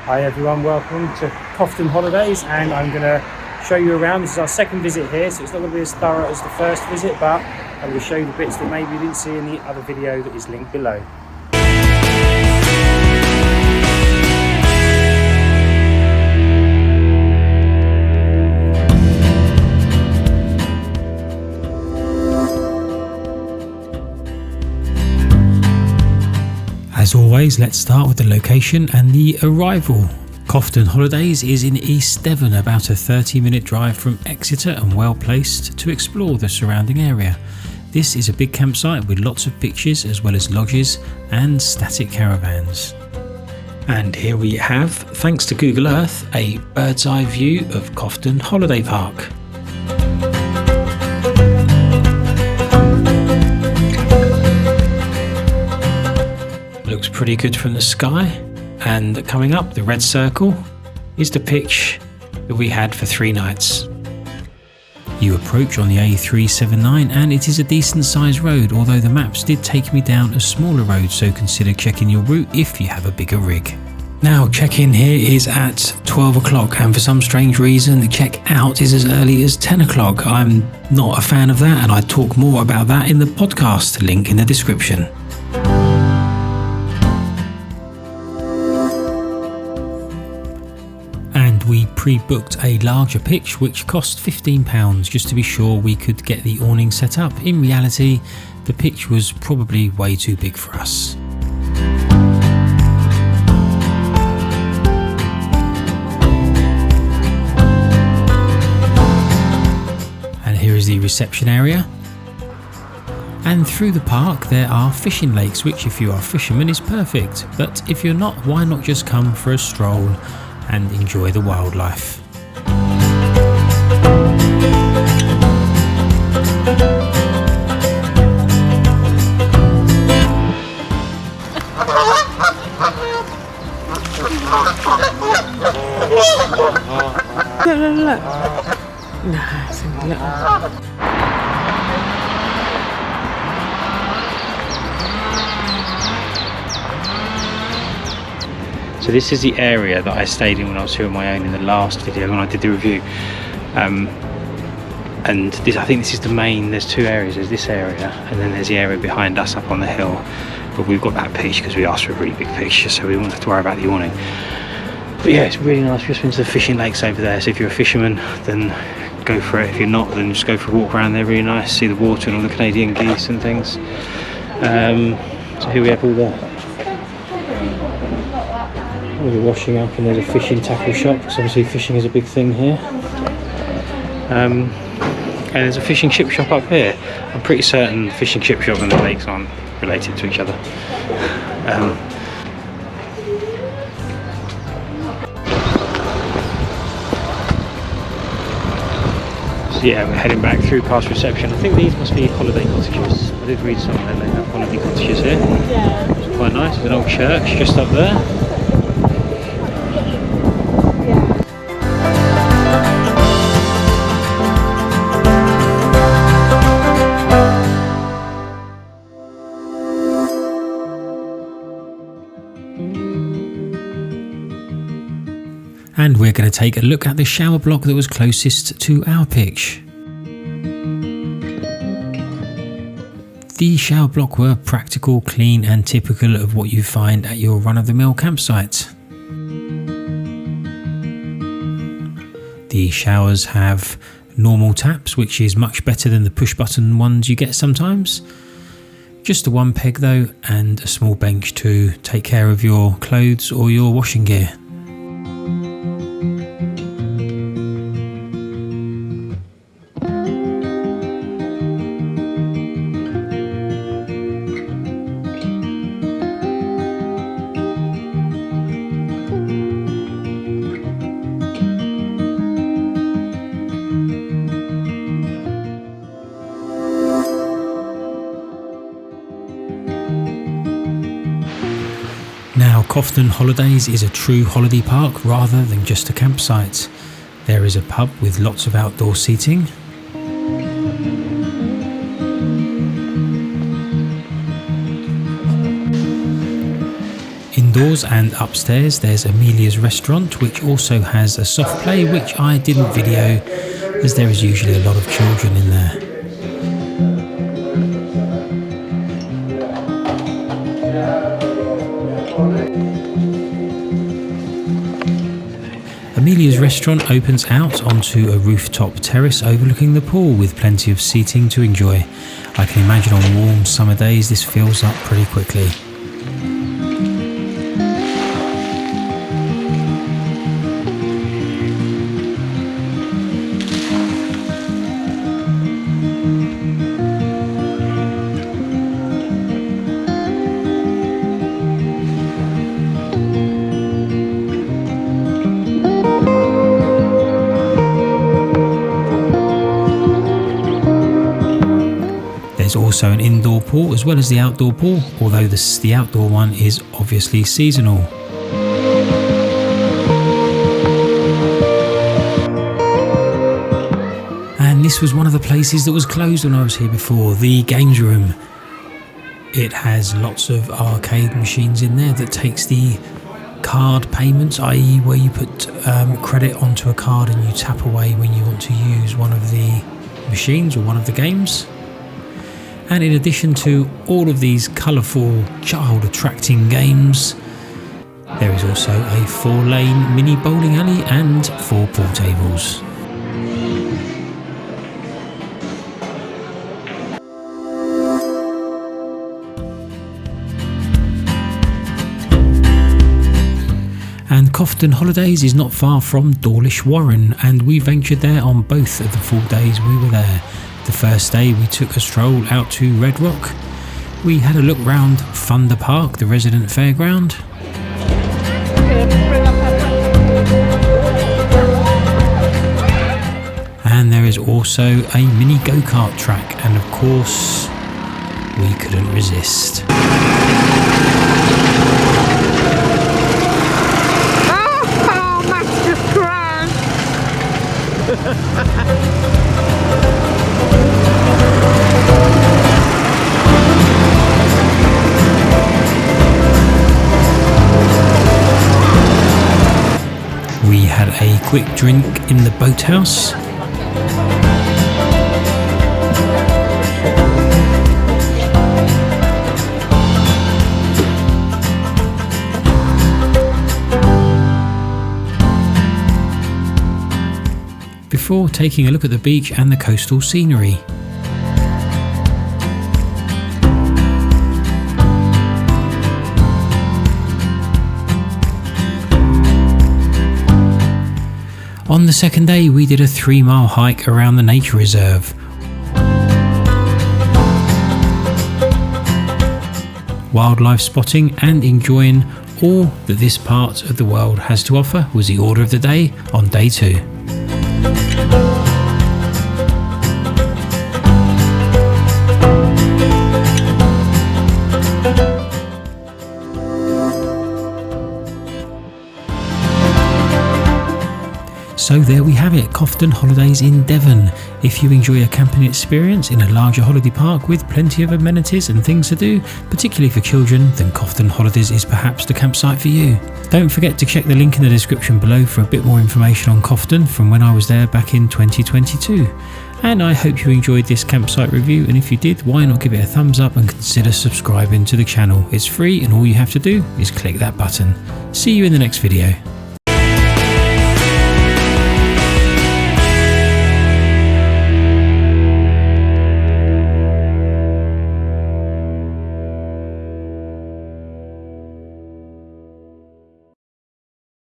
Hi everyone, welcome to Cofton Holidays, and I'm going to show you around. This is our second visit here, so it's not going to be as thorough as the first visit, but I'm going to show you the bits that maybe you didn't see in the other video that is linked below. As always, let's start with the location and the arrival. Cofton Holidays is in East Devon, about a 30-minute drive from Exeter, and well placed to explore the surrounding area. This is a big campsite with lots of pitches as well as lodges and static caravans. And here we have, thanks to Google Earth, a bird's eye view of Cofton Holiday Park. Looks pretty good from the sky, and coming up, the red circle is the pitch that we had for 3 nights. You approach on the A379 and it is a decent sized road, although the maps did take me down a smaller road, so consider checking your route if you have a bigger rig. Now, check-in here is at 12 o'clock, and for some strange reason the check-out is as early as 10 o'clock. I'm not a fan of that, and I talk more about that in the podcast, link in the description. We pre-booked a larger pitch which cost £15 just to be sure we could get the awning set up. In reality, the pitch was probably way too big for us. And here is the reception area. And through the park there are fishing lakes, which if you are a fisherman is perfect, but if you're not, why not just come for a stroll and enjoy the wildlife. Look. Nice and little. So this is the area that I stayed in when I was here on my own in the last video when I did the review. And this, I think this is the main, there's 2 areas, there's this area and then there's the area behind us up on the hill. But we've got that pitch because we asked for a really big pitch, so we won't have to worry about the awning. But yeah, it's really nice. We've just been to the fishing lakes over there, so if you're a fisherman then go for it. If you're not, then just go for a walk around there, really nice, see the water and all the Canadian geese and things. So here we have all the washing up, and there's a fishing tackle shop because obviously fishing is a big thing here. And there's a fishing chip shop up here. I'm pretty certain the fishing chip shop and the lakes aren't related to each other. So yeah, we're heading back through past reception. I think these must be holiday cottages. I did read somewhere they have holiday cottages here. Yeah. It's quite nice. There's an old church just up there. And we're going to take a look at the shower block that was closest to our pitch. The shower block were practical, clean and typical of what you find at your run-of-the-mill campsite. The showers have normal taps, which is much better than the push-button ones you get sometimes. Just a 1 peg though, and a small bench to take care of your clothes or your washing gear. Now, Cofton Holidays is a true holiday park rather than just a campsite. There is a pub with lots of outdoor seating. In indoors and upstairs there's Amelia's restaurant, which also has a soft play, which I didn't video as there is usually a lot of children in there. Amelia's restaurant opens out onto a rooftop terrace overlooking the pool with plenty of seating to enjoy. I can imagine on warm summer days this fills up pretty quickly. There's also an indoor pool as well as the outdoor pool, although the outdoor one is obviously seasonal. And this was one of the places that was closed when I was here before, the games room. It has lots of arcade machines in there that takes the card payments, i.e. where you put credit onto a card and you tap away when you want to use one of the machines or one of the games. And in addition to all of these colourful, child-attracting games, there is also a 4-lane mini bowling alley and 4 pool tables. And Cofton Holidays is not far from Dawlish Warren, and we ventured there on both of the full days we were there. The first day we took a stroll out to Red Rock. We had a look round Thunder Park, the resident fairground. And there is also a mini go-kart track, and of course we couldn't resist. Oh, Max just crashed! We had a quick drink in the boathouse. Before taking a look at the beach and the coastal scenery. On the second day we did a 3-mile hike around the nature reserve. Wildlife spotting and enjoying all that this part of the world has to offer was the order of the day on day 2. So there we have it, Cofton Holidays in Devon. If you enjoy a camping experience in a larger holiday park with plenty of amenities and things to do, particularly for children, then Cofton Holidays is perhaps the campsite for you. Don't forget to check the link in the description below for a bit more information on Cofton from when I was there back in 2022. And I hope you enjoyed this campsite review, and if you did, why not give it a thumbs up and consider subscribing to the channel. It's free and all you have to do is click that button. See you in the next video.